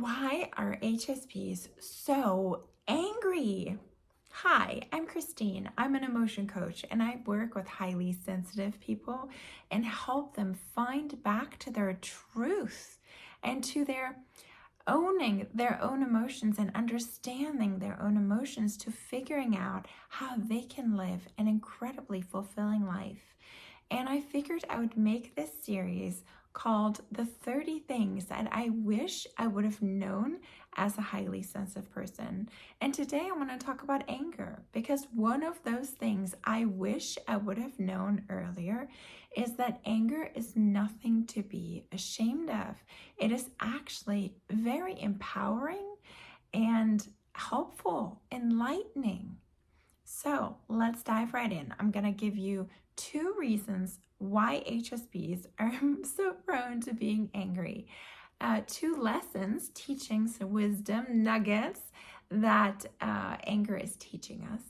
Why are HSPs so angry? Hi, I'm Christine. I'm an emotion coach and I work with highly sensitive people and help them find back to their truth and to their owning their own emotions and understanding their own emotions to figuring out how they can live an incredibly fulfilling life. And I figured I would make this series called The 30 Things That I Wish I Would Have Known as a Highly Sensitive Person. And today I want to talk about anger because one of those things I wish I would have known earlier is that anger is nothing to be ashamed of. It is actually very empowering and helpful, enlightening. So let's dive right in. I'm going to give you 2 reasons why HSPs are so prone to being angry. 2 lessons, teachings, wisdom nuggets that anger is teaching us.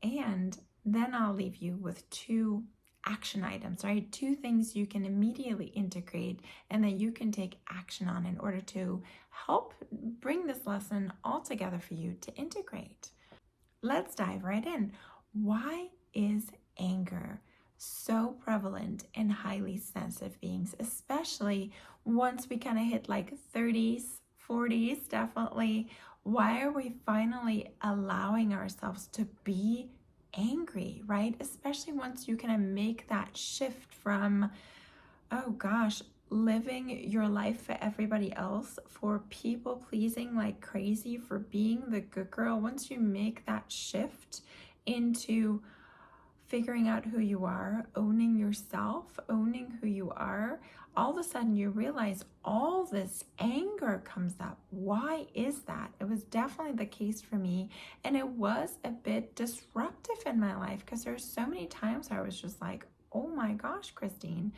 And then I'll leave you with 2 action items, right? 2 things you can immediately integrate and that you can take action on in order to help bring this lesson all together for you to integrate. Let's dive right in. Why is anger so prevalent in highly sensitive beings, especially once we kind of hit like 30s, 40s, definitely? Why are we finally allowing ourselves to be angry, right? Especially once you kind of make that shift from, oh gosh, living your life for everybody else, for people pleasing like crazy, for being the good girl. Once you make that shift into figuring out who you are, owning yourself, owning who you are, all of a sudden you realize all this anger comes up. Why is that? It was definitely the case for me, and it was a bit disruptive in my life because there's so many times I was just like, oh my gosh, Christine.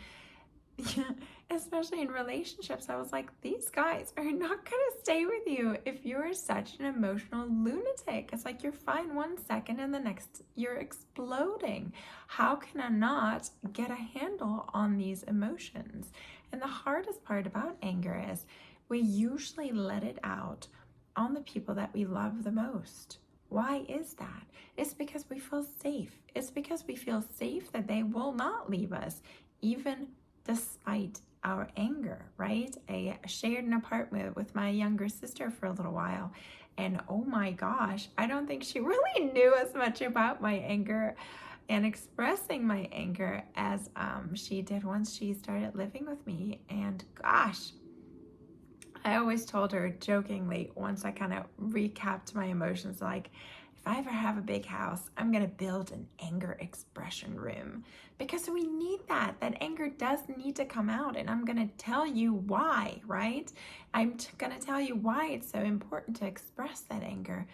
Yeah, especially in relationships, I was like, these guys are not going to stay with you if you're such an emotional lunatic. It's like you're fine 1 second and the next you're exploding. How can I not get a handle on these emotions? And the hardest part about anger is we usually let it out on the people that we love the most. Why is that? It's because we feel safe. It's because we feel safe that they will not leave us, even despite our anger, right? I shared an apartment with my younger sister for a little while, and oh my gosh, I don't think she really knew as much about my anger and expressing my anger as she did once she started living with me. And gosh, I always told her jokingly once I kind of recapped my emotions, like, if I ever have a big house, I'm going to build an anger expression room because we need that. That anger does need to come out, and I'm going to tell you why, right? I'm going to tell you why it's so important to express that anger.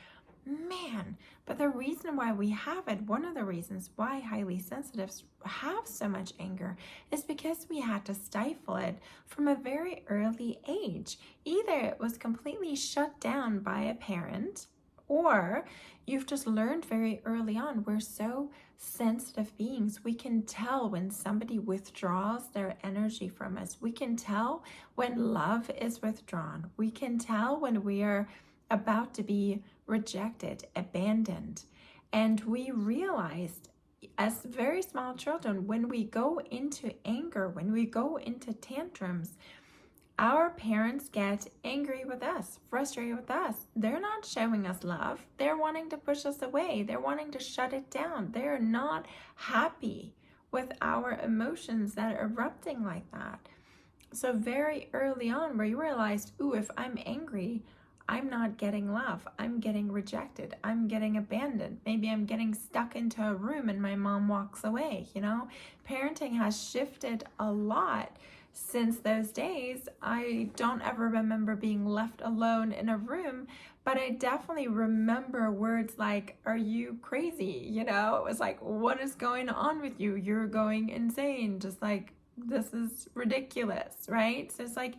Man, but the reason why we have it, one of the reasons why highly sensitives have so much anger is because we had to stifle it from a very early age. Either it was completely shut down by a parent, or you've just learned very early on. We're so sensitive beings. We can tell when somebody withdraws their energy from us. We can tell when love is withdrawn. We can tell when we are about to be rejected, abandoned. And we realized as very small children, when we go into anger, when we go into tantrums, our parents get angry with us, frustrated with us. They're not showing us love. They're wanting to push us away. They're wanting to shut it down. They're not happy with our emotions that are erupting like that. So very early on, we realized, ooh, if I'm angry, I'm not getting love. I'm getting rejected. I'm getting abandoned. Maybe I'm getting stuck into a room and my mom walks away, Parenting has shifted a lot since those days. I don't ever remember being left alone in a room, but I definitely remember words like, are you crazy? It was like, what is going on with you? You're going insane. Just like, this is ridiculous, right? So it's like,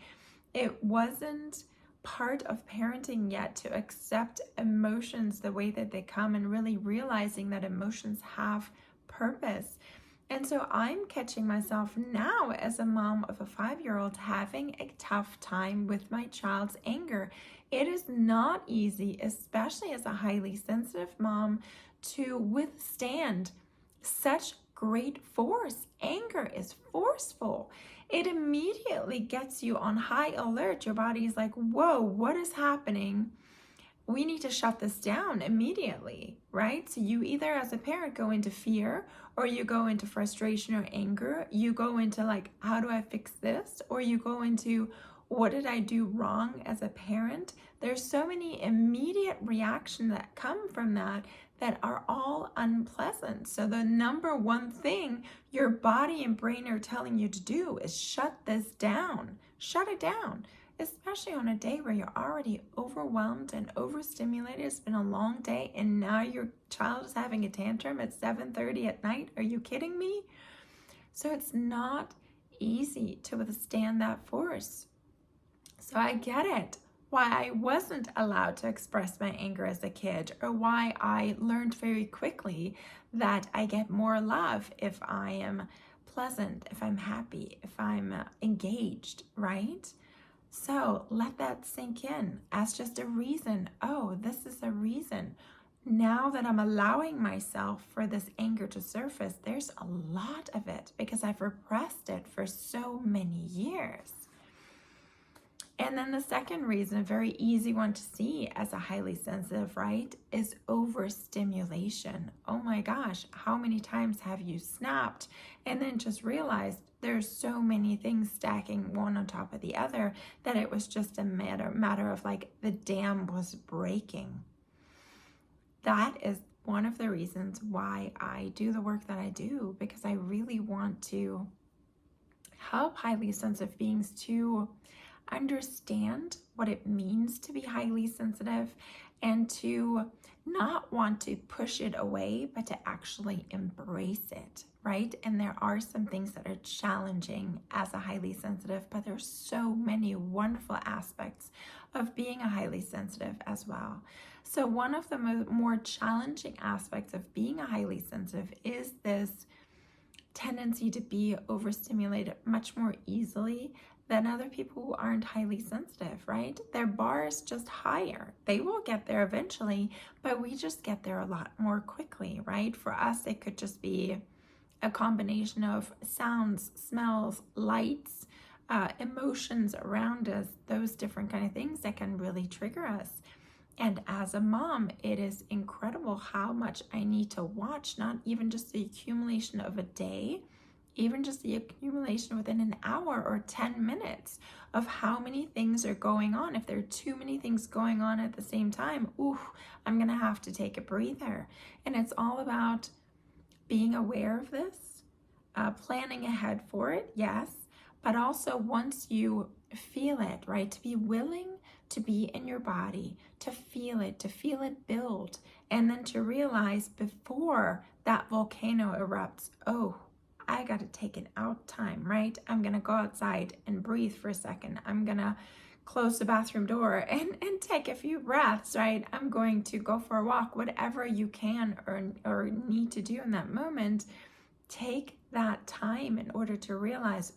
it wasn't part of parenting yet to accept emotions the way that they come and really realizing that emotions have purpose. And so I'm catching myself now as a mom of a 5-year-old having a tough time with my child's anger. It is not easy, especially as a highly sensitive mom, to withstand such great force. Anger is forceful. It immediately gets you on high alert. Your body is like, whoa, what is happening? We need to shut this down immediately, right? So you either as a parent go into fear, or you go into frustration or anger. You go into like, how do I fix this? Or you go into, what did I do wrong as a parent? There's so many immediate reactions that come from that are all unpleasant. So the number one thing your body and brain are telling you to do is shut this down. Shut it down. Especially on a day where you're already overwhelmed and overstimulated. It's been a long day, and now your child is having a tantrum at 7:30 at night. Are you kidding me? So it's not easy to withstand that force. So I get it. Why I wasn't allowed to express my anger as a kid, or why I learned very quickly that I get more love if I am pleasant, if I'm happy, if I'm engaged, right? So let that sink in as just a reason. Oh, this is a reason. Now that I'm allowing myself for this anger to surface, there's a lot of it because I've repressed it for so many years. And then the second reason, a very easy one to see as a highly sensitive, right, is overstimulation. Oh my gosh, how many times have you snapped and then just realized there's so many things stacking one on top of the other that it was just a matter of like the dam was breaking. That is one of the reasons why I do the work that I do, because I really want to help highly sensitive beings to understand what it means to be highly sensitive and to not want to push it away, but to actually embrace it, right? And there are some things that are challenging as a highly sensitive, but there's so many wonderful aspects of being a highly sensitive as well. So one of the more challenging aspects of being a highly sensitive is this tendency to be overstimulated much more easily than other people who aren't highly sensitive, right? Their bar is just higher. They will get there eventually, but we just get there a lot more quickly, right? For us, it could just be a combination of sounds, smells, lights, emotions around us, those different kind of things that can really trigger us. And as a mom, it is incredible how much I need to watch, not even just the accumulation of a day, even just the accumulation within an hour or 10 minutes of how many things are going on. If there are too many things going on at the same time, I'm gonna have to take a breather. And it's all about being aware of this, planning ahead for it, yes, but also once you feel it, right, to be willing to be in your body, to feel it build, and then to realize before that volcano erupts, I got to take an out time, right? I'm going to go outside and breathe for a second. I'm going to close the bathroom door and take a few breaths, right? I'm going to go for a walk, whatever you can or need to do in that moment. Take that time in order to realize,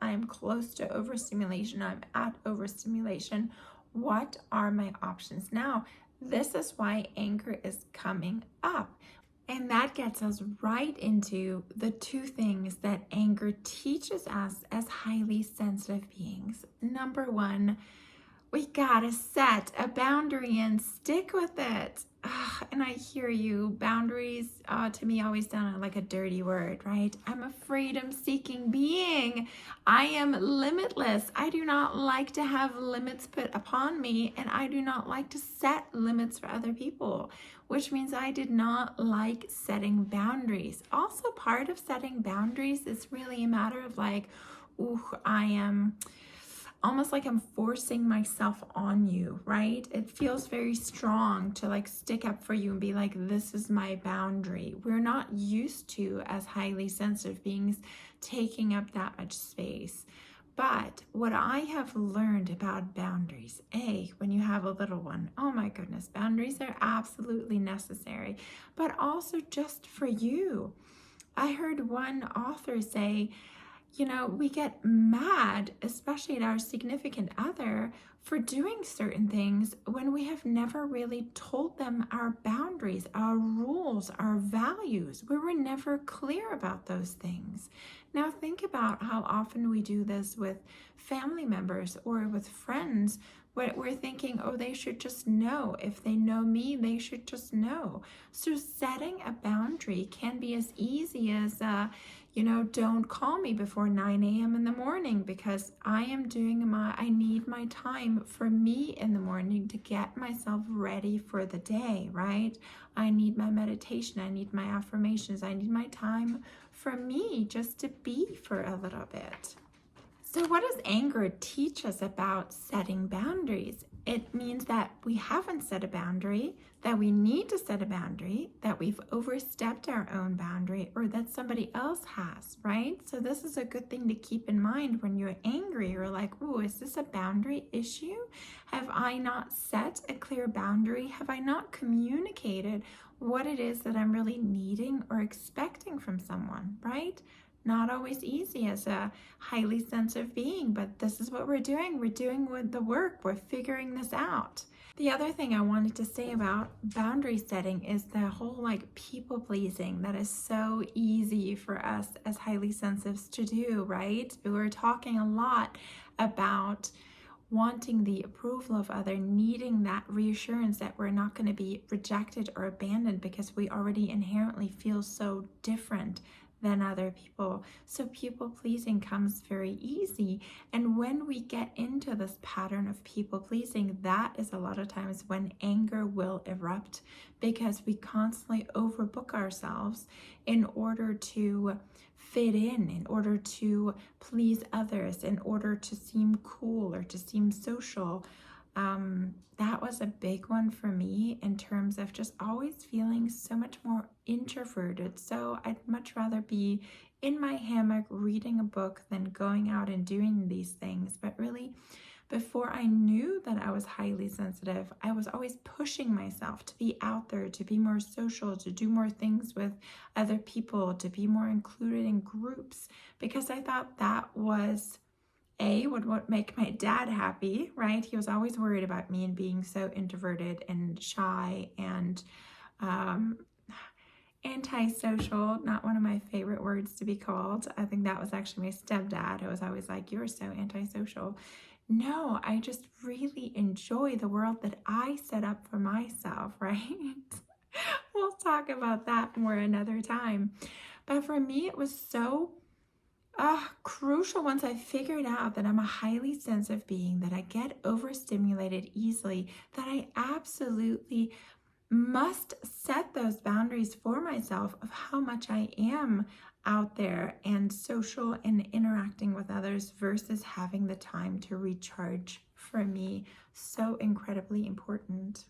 I'm close to overstimulation. I'm at overstimulation. What are my options now? This is why anger is coming up. And that gets us right into the two things that anger teaches us as highly sensitive beings. Number one, we gotta set a boundary and stick with it. And I hear you. Boundaries to me always sound like a dirty word, right? I'm a freedom-seeking being. I am limitless. I do not like to have limits put upon me, and I do not like to set limits for other people, which means I did not like setting boundaries. Also, part of setting boundaries is really a matter of like, I am almost like I'm forcing myself on you, right? It feels very strong to like stick up for you and be like, this is my boundary. We're not used to, as highly sensitive beings, taking up that much space. But what I have learned about boundaries, when you have a little one, oh my goodness, boundaries are absolutely necessary, but also just for you. I heard one author say, we get mad, especially at our significant other, for doing certain things when we have never really told them our boundaries, our rules, our values. We were never clear about those things. Now, think about how often we do this with family members or with friends. We're thinking, oh, they should just know. If they know me, they should just know. So, setting a boundary can be as easy as, don't call me before 9 a.m. in the morning because I need my time for me in the morning to get myself ready for the day, right? I need my meditation. I need my affirmations. I need my time for me just to be for a little bit. So, what does anger teach us about setting boundaries? It means that we haven't set a boundary, that we need to set a boundary, that we've overstepped our own boundary, or that somebody else has, right? So, this is a good thing to keep in mind when you're angry. You're like, oh, is this a boundary issue? Have I not set a clear boundary? Have I not communicated what it is that I'm really needing or expecting from someone, right? Not always easy as a highly sensitive being, but this is what we're doing. We're doing the work. We're figuring this out. The other thing I wanted to say about boundary setting is the whole people pleasing that is so easy for us as highly sensitives to do, right? We're talking a lot about wanting the approval of other, needing that reassurance that we're not going to be rejected or abandoned because we already inherently feel so different than other people. So people pleasing comes very easy. And when we get into this pattern of people pleasing, that is a lot of times when anger will erupt because we constantly overbook ourselves in order to fit in order to please others, in order to seem cool or to seem social. That was a big one for me in terms of just always feeling so much more introverted. So I'd much rather be in my hammock reading a book than going out and doing these things. But really, before I knew that I was highly sensitive, I was always pushing myself to be out there, to be more social, to do more things with other people, to be more included in groups, because I thought that was would make my dad happy, right? He was always worried about me and being so introverted and shy and antisocial. Not one of my favorite words to be called. I think that was actually my stepdad who was always like, you're so antisocial. No, I just really enjoy the world that I set up for myself, right? We'll talk about that more another time. But for me, it was so crucial once I figured out that I'm a highly sensitive being, that I get overstimulated easily, that I absolutely must set those boundaries for myself of how much I am out there and social and interacting with others versus having the time to recharge for me. So incredibly important.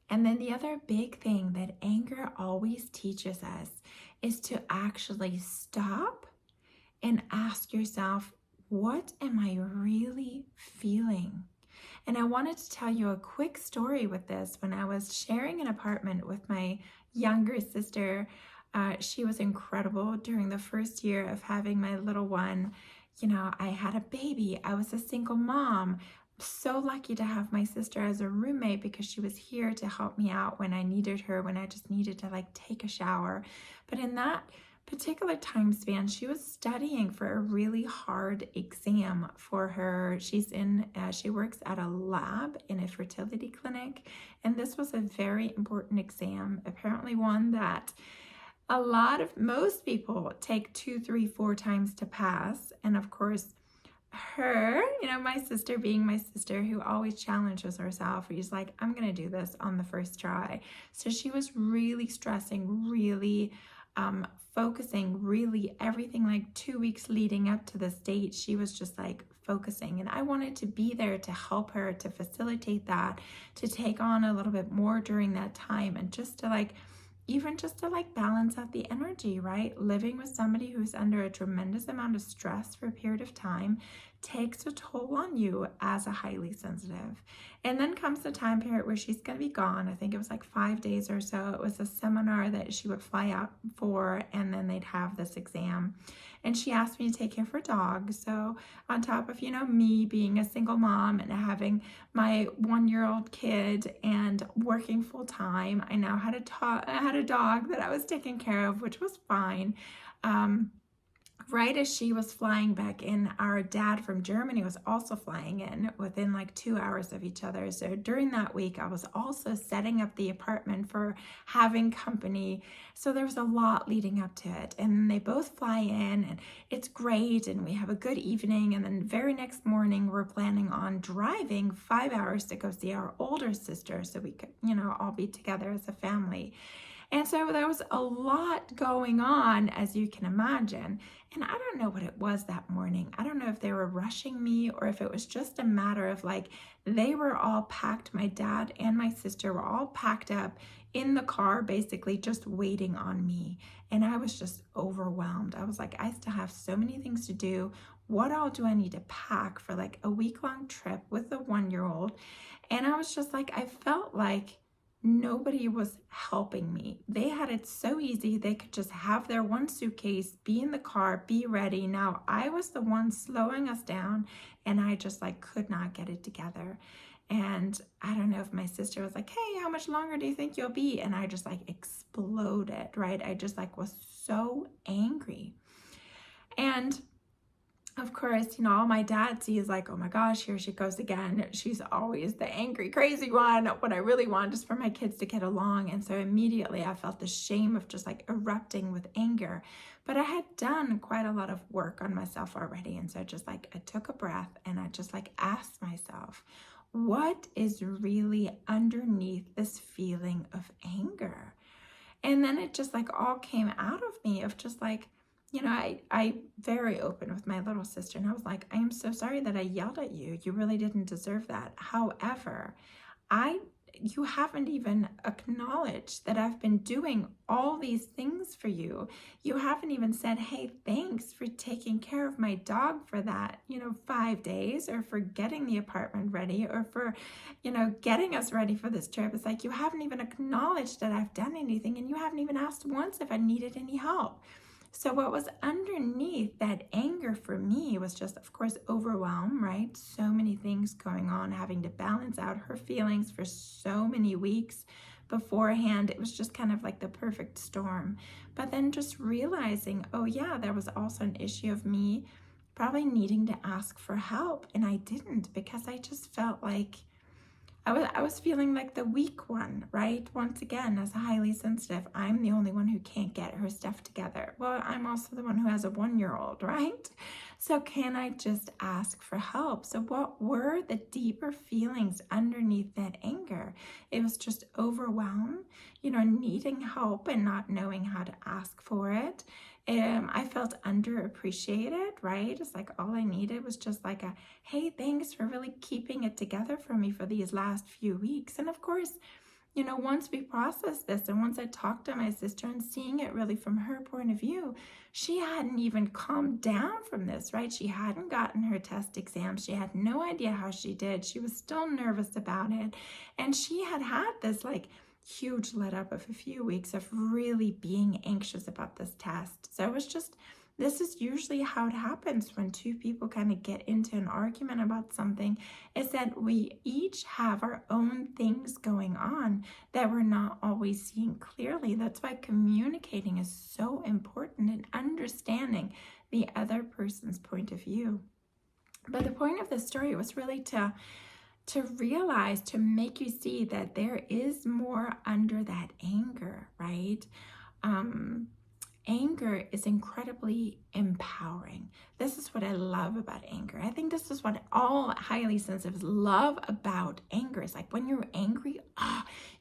And then the other big thing that anger always teaches us is to actually stop and ask yourself, what am I really feeling? And I wanted to tell you a quick story with this. When I was sharing an apartment with my younger sister, she was incredible during the first year of having my little one. I had a baby. I was a single mom. So lucky to have my sister as a roommate because she was here to help me out when I needed her, when I just needed to take a shower. But in that particular time span, she was studying for a really hard exam for her. She works at a lab in a fertility clinic, and this was a very important exam, apparently one that most people take 2, 3, 4 times to pass. And of course, her, my sister being my sister who always challenges herself, she's like, I'm gonna do this on the first try. So she was really stressing, really focusing, really everything 2 weeks leading up to this date. She was just focusing, and I wanted to be there to help her, to facilitate that, to take on a little bit more during that time, and just to balance out the energy, right? Living with somebody who's under a tremendous amount of stress for a period of time, takes a toll on you as a highly sensitive. And then comes the time period where she's going to be gone. I think it was like 5 days or so. It was a seminar that she would fly out for, and then they'd have this exam. And she asked me to take care of her dog. So on top of, me being a single mom and having my 1-year-old kid and working full time, I now had a dog that I was taking care of, which was fine. Right as she was flying back in, our dad from Germany was also flying in within like 2 hours of each other. So during that week, I was also setting up the apartment for having company. So there was a lot leading up to it. And they both fly in, and it's great. And we have a good evening. And then the very next morning, we're planning on driving 5 hours to go see our older sister so we could, all be together as a family. And so there was a lot going on, as you can imagine. And I don't know what it was that morning. I don't know if they were rushing me or if it was just a matter of like, they were all packed. My dad and my sister were all packed up in the car, basically just waiting on me. And I was just overwhelmed. I was like, I still have so many things to do. What all do I need to pack for like a week-long trip with a 1-year-old? And I was just like, I felt like nobody was helping me. They had it so easy. They could just have their one suitcase, be in the car, be ready. Now I was the one slowing us down, and I just like could not get it together. And I don't know if my sister was like, hey, how much longer do you think you'll be? And I just like exploded, right? I just like was so angry. And of course, all my dad sees like, oh my gosh, here she goes again. She's always the angry, crazy one. What I really want is for my kids to get along. And so immediately I felt the shame of just like erupting with anger. But I had done quite a lot of work on myself already. And so just like I took a breath and I just like asked myself, what is really underneath this feeling of anger? And then it just like all came out of me of just like, I very open with my little sister, and I was like, I am so sorry that I yelled at you. You really didn't deserve that. However, you haven't even acknowledged that I've been doing all these things for you. You haven't even said, hey, thanks for taking care of my dog for that, 5 days, or for getting the apartment ready, or for, getting us ready for this trip. It's like, you haven't even acknowledged that I've done anything, and you haven't even asked once if I needed any help. So what was underneath that anger for me was just, of course, overwhelm, right? So many things going on, having to balance out her feelings for so many weeks beforehand. It was just kind of like the perfect storm. But then just realizing, oh yeah, there was also an issue of me probably needing to ask for help. And I didn't, because I just felt like I was feeling like the weak one, right? Once again, as a highly sensitive, I'm the only one who can't get her stuff together. Well, I'm also the one who has a 1-year-old, right? So can I just ask for help? So what were the deeper feelings underneath that anger? It was just overwhelm, needing help and not knowing how to ask for it. I felt underappreciated, right? It's like all I needed was just like a, hey, thanks for really keeping it together for me for these last few weeks. And of course, once we processed this and once I talked to my sister and seeing it really from her point of view, she hadn't even calmed down from this, right? She hadn't gotten her test exam. She had no idea how she did. She was still nervous about it. And she had this like huge let up of a few weeks of really being anxious about this test. So it was just, this is usually how it happens when two people kind of get into an argument about something, is that we each have our own things going on that we're not always seeing clearly. That's why communicating is so important and understanding the other person's point of view. But the point of this story was really to realize, to make you see that there is more under that anger, right? Anger is incredibly empowering. This is what I love about anger. I think this is what all highly sensitives love about anger. It's like when you're angry,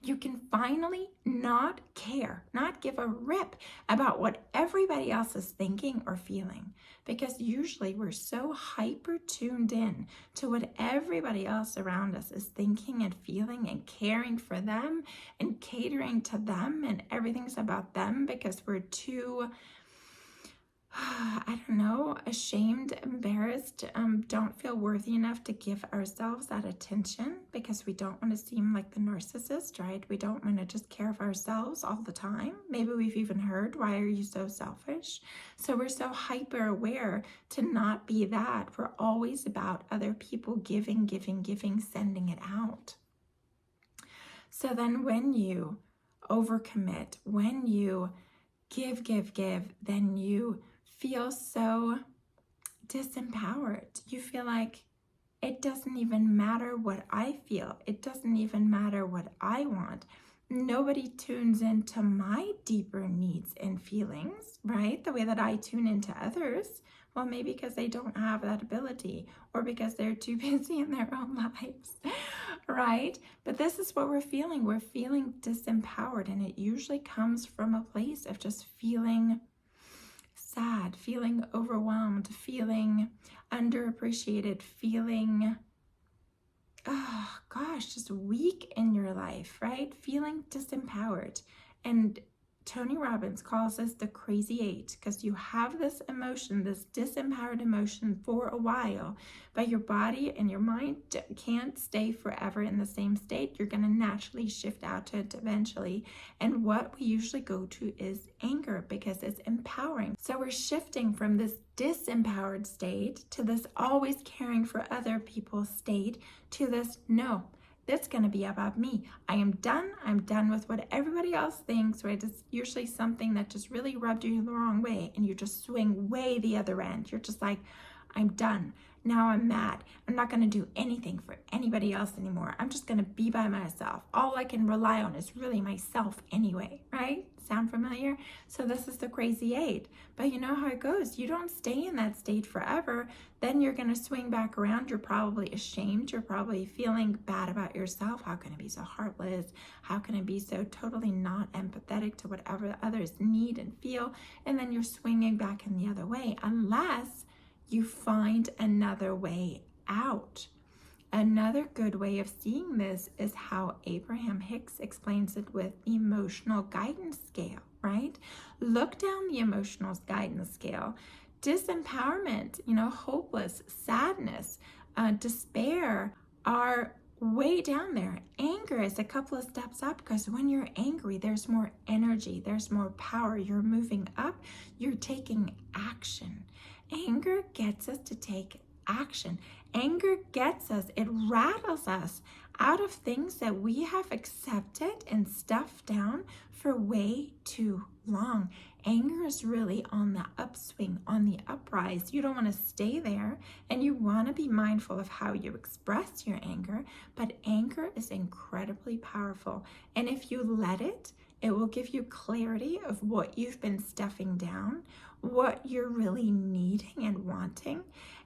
you can finally not care, not give a rip about what everybody else is thinking or feeling. Because usually we're so hyper tuned in to what everybody else around us is thinking and feeling and caring for them and catering to them, and everything's about them, because we're too I don't know, ashamed, embarrassed, don't feel worthy enough to give ourselves that attention because we don't want to seem like the narcissist, right? We don't want to just care of ourselves all the time. Maybe we've even heard, why are you so selfish? So we're so hyper aware to not be that. We're always about other people giving, giving, giving, sending it out. So then when you overcommit, when you give, give, give, then you feel so disempowered. You feel like it doesn't even matter what I feel. It doesn't even matter what I want. Nobody tunes into my deeper needs and feelings, right? The way that I tune into others. Well, maybe because they don't have that ability or because they're too busy in their own lives, right? But this is what we're feeling. We're feeling disempowered, and it usually comes from a place of just feeling sad, feeling overwhelmed, feeling underappreciated, feeling, oh gosh, just weak in your life, right? Feeling disempowered. And Tony Robbins calls this the crazy eight, because you have this emotion, this disempowered emotion for a while, but your body and your mind can't stay forever in the same state. You're going to naturally shift out to it eventually. And what we usually go to is anger, because it's empowering. So we're shifting from this disempowered state to this always caring for other people's state to this, no, that's going to be about me. I am done. I'm done with what everybody else thinks, right? It's usually something that just really rubbed you the wrong way, and you just swing way the other end. You're just like, I'm done. Now I'm mad. I'm not going to do anything for anybody else anymore. I'm just going to be by myself. All I can rely on is really myself anyway, right? Sound familiar? So this is the crazy eight. But you know how it goes. You don't stay in that state forever. Then you're going to swing back around. You're probably ashamed. You're probably feeling bad about yourself. How can I be so heartless? How can I be so totally not empathetic to whatever others need and feel? And then you're swinging back in the other way, unless you find another way out. Another good way of seeing this is how Abraham Hicks explains it with the emotional guidance scale, right? Look down the emotional guidance scale. Disempowerment, hopeless, sadness, despair are way down there. Anger is a couple of steps up, because when you're angry, there's more energy, there's more power. You're moving up, you're taking action. Anger gets us to take action. Anger gets us, it rattles us out of things that we have accepted and stuffed down for way too long. Anger is really on the upswing, on the uprise. You don't want to stay there, and you want to be mindful of how you express your anger, but anger is incredibly powerful. And if you let it, it will give you clarity of what you've been stuffing down, what you're really needing and wanting,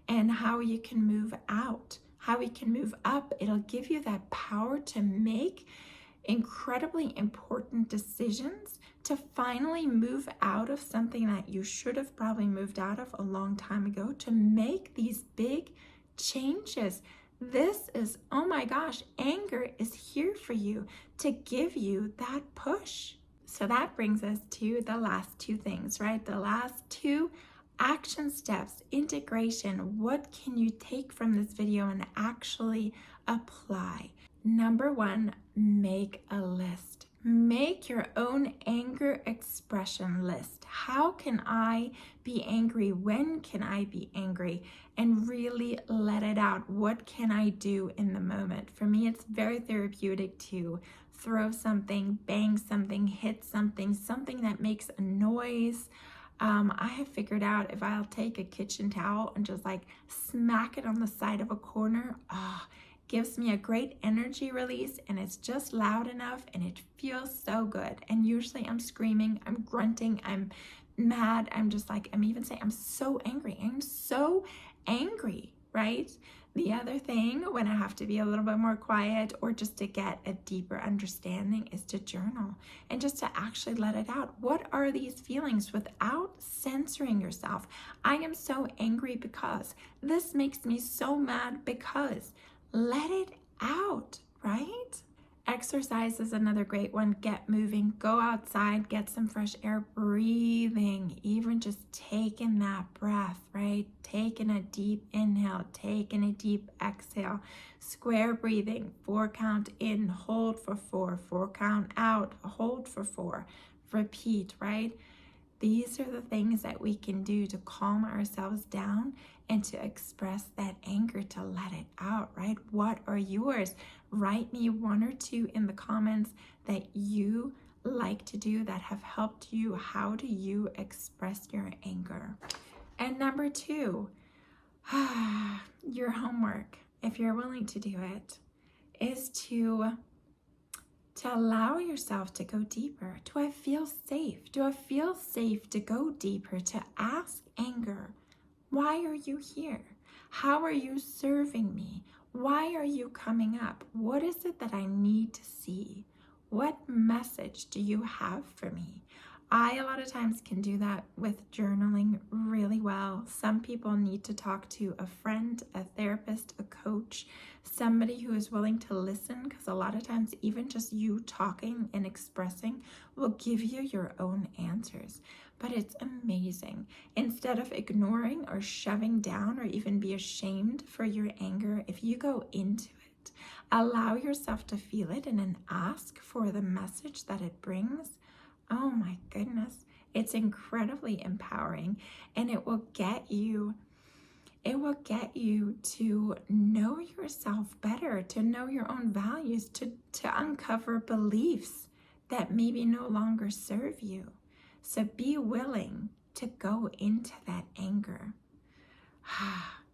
and how you can move out, how you can move up. It'll give you that power to make incredibly important decisions, to finally move out of something that you should have probably moved out of a long time ago, to make these big changes. This is, oh my gosh, anger is here for you to give you that push. So that brings us to the last two things, right? The last two action steps, integration. What can you take from this video and actually apply? Number one, make a list. Make your own anger expression list. How can I be angry? When can I be angry? And really let it out. What can I do in the moment? For me, it's very therapeutic to throw something, bang something, hit something, something that makes a noise. I have figured out if I'll take a kitchen towel and just like smack it on the side of a corner, gives me a great energy release, and it's just loud enough and it feels so good. And usually I'm screaming, I'm grunting, I'm mad, I'm just like, I'm even saying I'm so angry, right? The other thing, when I have to be a little bit more quiet or just to get a deeper understanding, is to journal and just to actually let it out. What are these feelings without censoring yourself? I am so angry because this makes me so mad because. Let it out, right? Exercise is another great one. Get moving, go outside, get some fresh air, breathing, even just taking that breath, right? Taking a deep inhale, taking a deep exhale, square breathing, 4 count in, hold for 4, 4 count out, hold for 4, repeat, right? These are the things that we can do to calm ourselves down and to express that anger, to let it out, right? What are yours? Write me 1 or 2 in the comments that you like to do that have helped you. How do you express your anger? And number 2, your homework, if you're willing to do it, is to allow yourself to go deeper. Do I feel safe? Do I feel safe to go deeper, to ask anger, why are you here? How are you serving me? Why are you coming up? What is it that I need to see? What message do you have for me? I, a lot of times, can do that with journaling really well. Some people need to talk to a friend, a therapist, a coach, somebody who is willing to listen, because a lot of times even just you talking and expressing will give you your own answers. But it's amazing. Instead of ignoring or shoving down or even be ashamed for your anger, if you go into it, allow yourself to feel it and then ask for the message that it brings. Oh my goodness, it's incredibly empowering, and it will get you to know yourself better, to know your own values, to uncover beliefs that maybe no longer serve you. So be willing to go into that anger.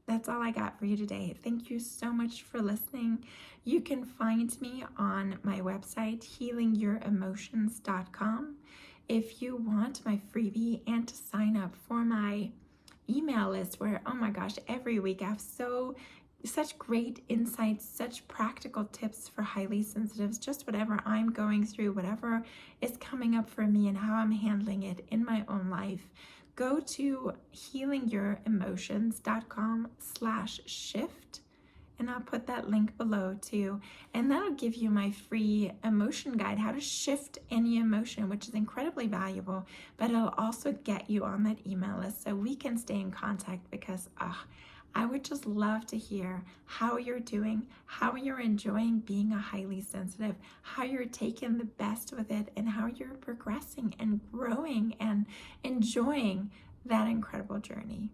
That's all I got for you today. Thank you so much for listening. You can find me on my website, healingyouremotions.com. If you want my freebie and to sign up for my email list where, oh my gosh, every week I have such great insights, such practical tips for highly sensitives, just whatever I'm going through, whatever is coming up for me and how I'm handling it in my own life. Go to healingyouremotions.com/shift, and I'll put that link below too. And that'll give you my free emotion guide, how to shift any emotion, which is incredibly valuable, but it'll also get you on that email list so we can stay in contact, because I would just love to hear how you're doing, how you're enjoying being a highly sensitive, how you're taking the best with it, and how you're progressing and growing and enjoying that incredible journey.